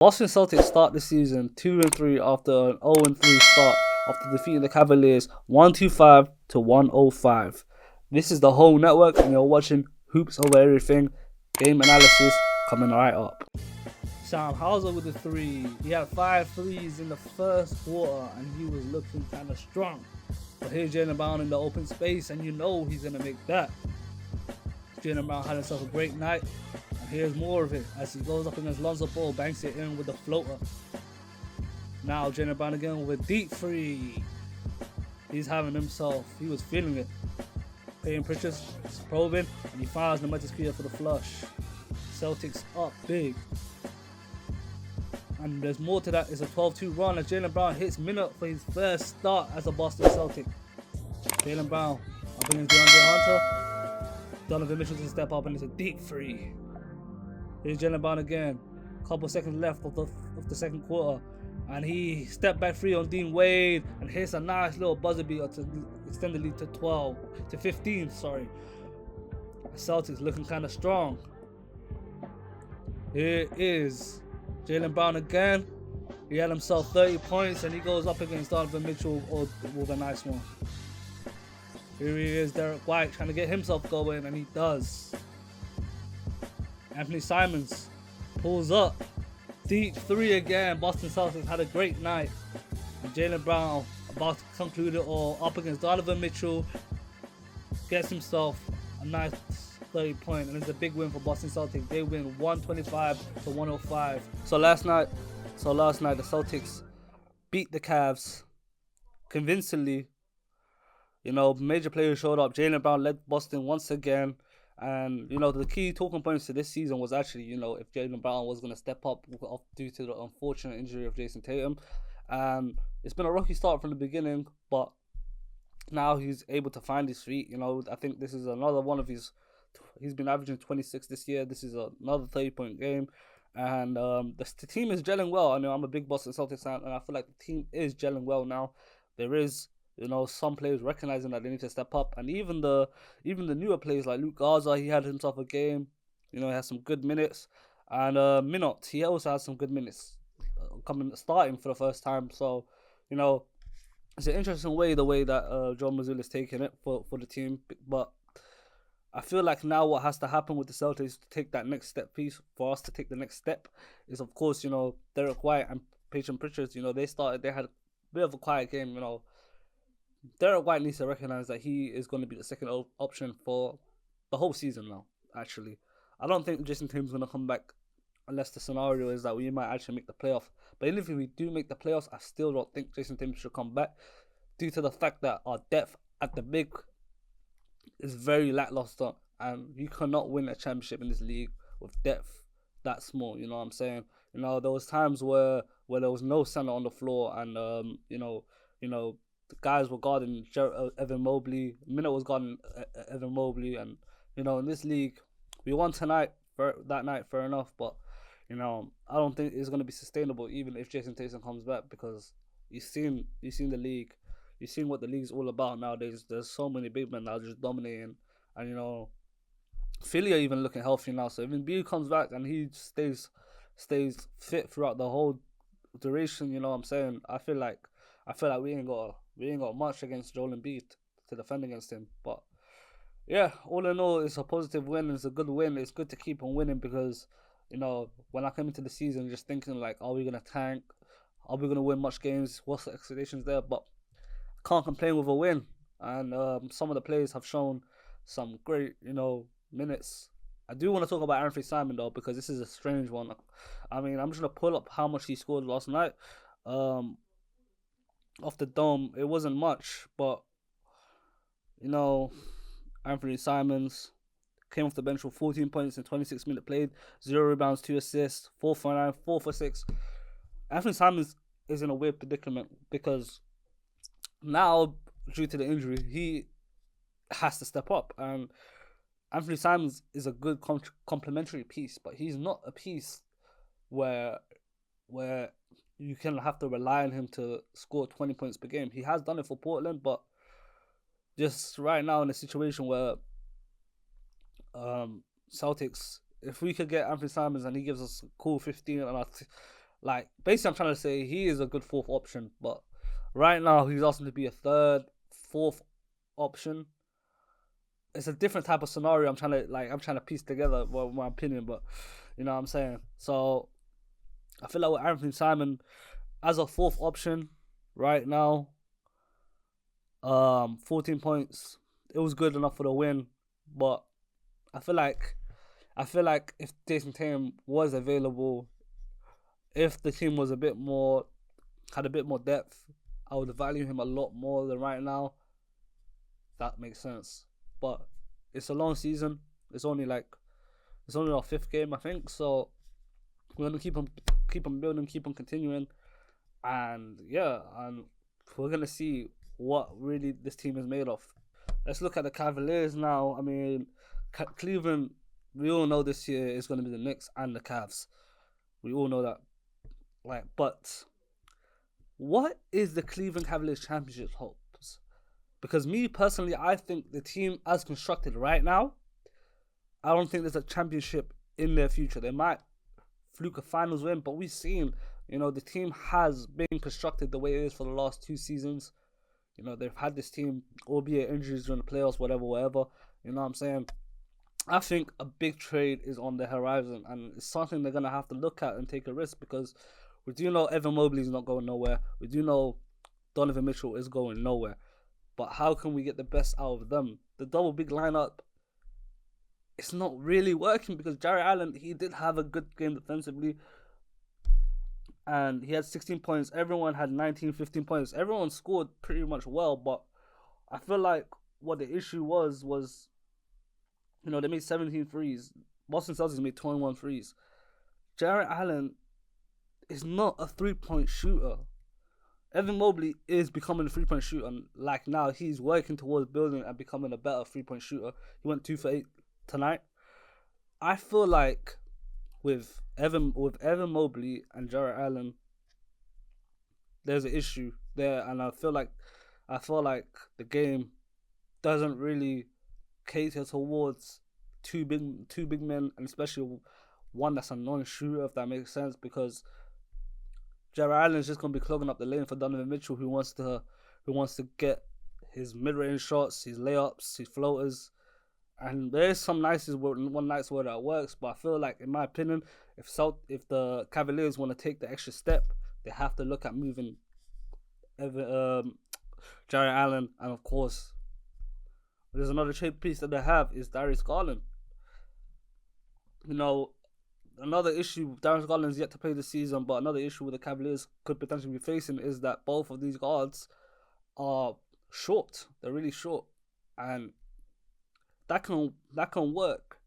Boston Celtics start the season 2-3 after an 0-3 start after defeating the Cavaliers 125 to 105. This is the whole network, and you're watching Hoops Over Everything. Game analysis coming right up. Sam Hauser with the three. He had 5 threes in the first quarter, and he was looking kind of strong. But here's Jaylen Brown in the open space, and you know he's gonna make that. Jaylen Brown had himself a great night. Here's more of it as he goes up against Lonzo Ball, banks it in with the floater. Now Jaylen Brown again with a deep three. He's having himself. He was feeling it. Payton Pritchard is probing, and he fires the Metis for the flush. Celtics up big. And there's more to that. It's a 12-2 run as Jaylen Brown hits minute for his first start as a Boston Celtic. Jaylen Brown up against DeAndre Hunter. Donovan Mitchell to step up, and it's a deep three. Here's Jaylen Brown again. Couple seconds left of the second quarter. And he stepped back free on Dean Wade and hits a nice little buzzer beater to extend the lead to 15, sorry. Celtics looking kind of strong. Here is Jaylen Brown again. He had himself 30 points and he goes up against Donovan Mitchell with a nice one. Here he is, Derek White, trying to get himself going, and he does. Anthony Simons pulls up. Deep three again. Boston Celtics had a great night. And Jaylen Brown about to conclude it all up against Donovan Mitchell. Gets himself a nice 30 point, and it's a big win for Boston Celtics. They win 125 to 105. So last night the Celtics beat the Cavs convincingly. You know, major players showed up. Jaylen Brown led Boston once again. And, the key talking points to this season was actually, if Jaylen Brown was going to step up due to the unfortunate injury of Jason Tatum. It's been a rocky start from the beginning, but now he's able to find his feet. I think this is another one of he's been averaging 26 this year. This is another 30-point game. And the team is gelling well. I know I'm a big Boston Celtics fan, and I feel like the team is gelling well now. There is some players recognizing that they need to step up, and even the newer players like Luke Garza, he had himself a game. He has some good minutes, and Minot, he also has some good minutes, starting for the first time. So, it's an interesting the way that John Mazzulla is taking it for the team. But I feel like now what has to happen with the Celtics to take that next step piece for us to take the next step is, of course, Derek White and Payton Pritchard. They had a bit of a quiet game. Derek White needs to recognize that he is going to be the second option for the whole season now, actually. I don't think Jason Tatum's going to come back unless the scenario is that we might actually make the playoffs. But even if we do make the playoffs, I still don't think Jason Tatum should come back due to the fact that our depth at the big is very lackluster, and you cannot win a championship in this league with depth that small, you know what I'm saying? There was times where there was no center on the floor, and, the guys were guarding Evan Mobley. Minute was guarding Evan Mobley. And, in this league, we won tonight, that night, fair enough. But, I don't think it's going to be sustainable even if Jason Tatum comes back, because you've seen the league. You've seen what the league's all about nowadays. There's so many big men that are just dominating. And, Philly are even looking healthy now. So if Embiid comes back and he stays fit throughout the whole duration, you know what I'm saying? I feel like we ain't got much against Joel Embiid to defend against him. But yeah, all in all, it's a positive win. It's a good win. It's good to keep on winning because, when I came into the season just thinking like, are we gonna tank? Are we gonna win much games? What's the expectations there? But can't complain with a win. And some of the players have shown some great, minutes. I do want to talk about Anthony Simon though, because this is a strange one. I mean, I'm just gonna pull up how much he scored last night. Off the dome, it wasn't much, but Anthony Simons came off the bench with 14 points in 26 minutes played, 0 rebounds, 2 assists, 4 for 9, 4 for 6. Anthony Simons is in a weird predicament because now, due to the injury, he has to step up, and Anthony Simons is a good complementary piece, but he's not a piece where you can have to rely on him to score 20 points per game. He has done it for Portland, but just right now in a situation where Celtics, if we could get Anthony Simons and he gives us a cool 15 and Like, basically, I'm trying to say he is a good fourth option, but right now he's asking to be a third, fourth option. It's a different type of scenario. I'm trying to piece together, well, my opinion, but you know what I'm saying. So I feel like with Anthony Simon as a fourth option right now, 14 points, it was good enough for the win, but I feel like if Jason Tatum was available, if the team was a bit more had a bit more depth, I would value him a lot more than right now. That makes sense. But it's a long season. It's only our fifth game, I think. So we're gonna keep on building, keep on continuing, and yeah, and we're gonna see what really this team is made of. Let's look at the Cavaliers now. I mean, Cleveland. We all know this year is gonna be the Knicks and the Cavs. We all know that. Like, but what is the Cleveland Cavaliers championship hopes? Because me personally, I think the team as constructed right now, I don't think there's a championship in their future. They might fluke a finals win, but we've seen, the team has been constructed the way it is for the last 2 seasons. They've had this team, albeit injuries during the playoffs, whatever. You know what I'm saying? I think a big trade is on the horizon, and it's something they're going to have to look at and take a risk, because we do know Evan Mobley is not going nowhere. We do know Donovan Mitchell is going nowhere. But how can we get the best out of them? The double big lineup, it's not really working, because Jarrett Allen, he did have a good game defensively, and he had 16 points. Everyone had 19, 15 points. Everyone scored pretty much well, but I feel like what the issue was, they made 17 threes. Boston Celtics made 21 threes. Jarrett Allen is not a three-point shooter. Evan Mobley is becoming a three-point shooter. And like now, he's working towards building and becoming a better three-point shooter. He went 2 for 8 tonight. I feel like with Evan Mobley and Jarrett Allen, there's an issue there, and I feel like the game doesn't really cater towards two big men, and especially one that's a non-shooter, if that makes sense, because Jarrett Allen is just gonna be clogging up the lane for Donovan Mitchell, who wants to get his mid-range shots, his layups, his floaters, and there's some nights where that works. But I feel like, in my opinion, if the Cavaliers want to take the extra step, they have to look at moving Jarrett Allen, and of course, there's another trade piece that they have is Darius Garland. Another issue, Darius Garland's yet to play this season, but another issue with the Cavaliers could potentially be facing is that both of these guards are short. They're really short, and that can work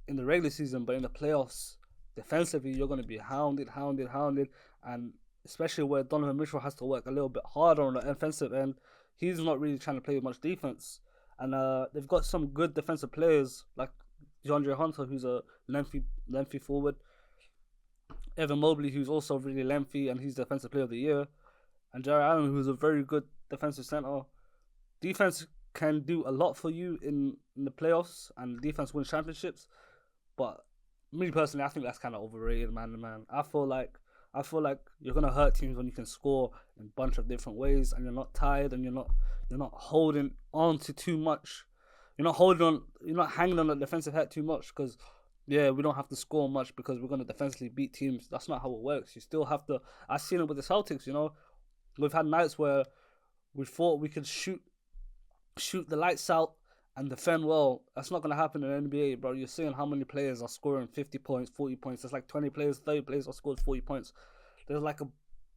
in the regular season, but in the playoffs, defensively, you're going to be hounded, and especially where Donovan Mitchell has to work a little bit harder on the offensive end, he's not really trying to play much defense. And they've got some good defensive players like DeAndre Hunter, who's a lengthy forward. Evan Mobley, who's also really lengthy, and he's Defensive Player of the Year. And Jarrett Allen, who's a very good defensive center. Defense can do a lot for you in the playoffs, and defense wins championships. But me personally, I think that's kind of overrated, man. I feel like you're gonna hurt teams when you can score in a bunch of different ways, and you're not tired, and you're not holding on to too much. You're not hanging on the defensive hat too much, because we don't have to score much because we're gonna defensively beat teams. That's not how it works. You still have to. I've seen it with the Celtics. We've had nights where we thought we could shoot the lights out and defend well. That's not gonna happen in the NBA, bro. You're seeing how many players are scoring 50 points, 40 points. There's like 20 players, 30 players are scored 40 points. There's like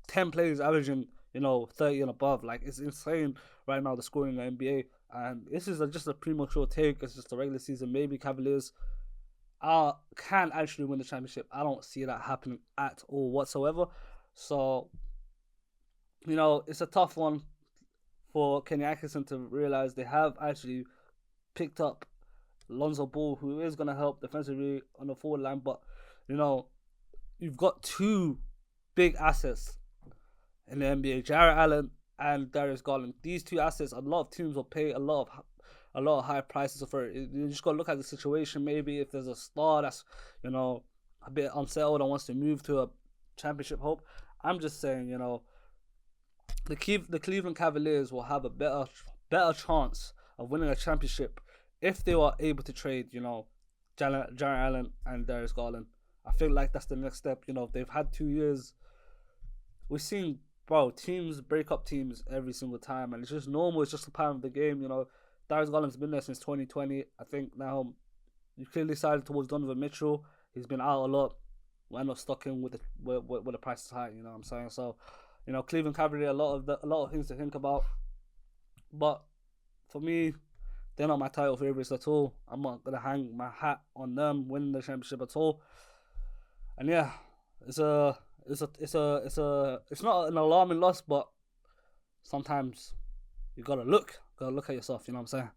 10 players averaging 30 and above. Like, it's insane right now, the scoring in the NBA. And this is just a premature take. It's just a regular season. Maybe Cavaliers can actually win the championship. I don't see that happening at all whatsoever. So, it's a tough one for Kenny Atkinson to realize they have actually picked up Lonzo Ball, who is going to help defensively on the forward line. But, you've got two big assets in the NBA, Jarrett Allen and Darius Garland. These two assets, a lot of teams will pay a lot of high prices for it. You just gotta look at the situation. Maybe if there's a star that's a bit unsettled and wants to move to championship hope. I'm just saying, the Cleveland Cavaliers will have a better chance of winning a championship if they were able to trade, Jarrett Allen and Darius Garland. I feel like that's the next step. They've had 2 years. We've seen, bro, teams break up teams every single time, and it's just normal. It's just a part of the game. Darius Garland's been there since 2020. I think now you clearly sided towards Donovan Mitchell. He's been out a lot. We end up stuck in with the price is high. You know what I'm saying? So, Cleveland Cavaliers, a lot of things to think about. But for me, they're not my title favorites at all. I'm not gonna hang my hat on them winning the championship at all. And yeah, it's not an alarming loss, but sometimes you gotta look at yourself. You know what I'm saying?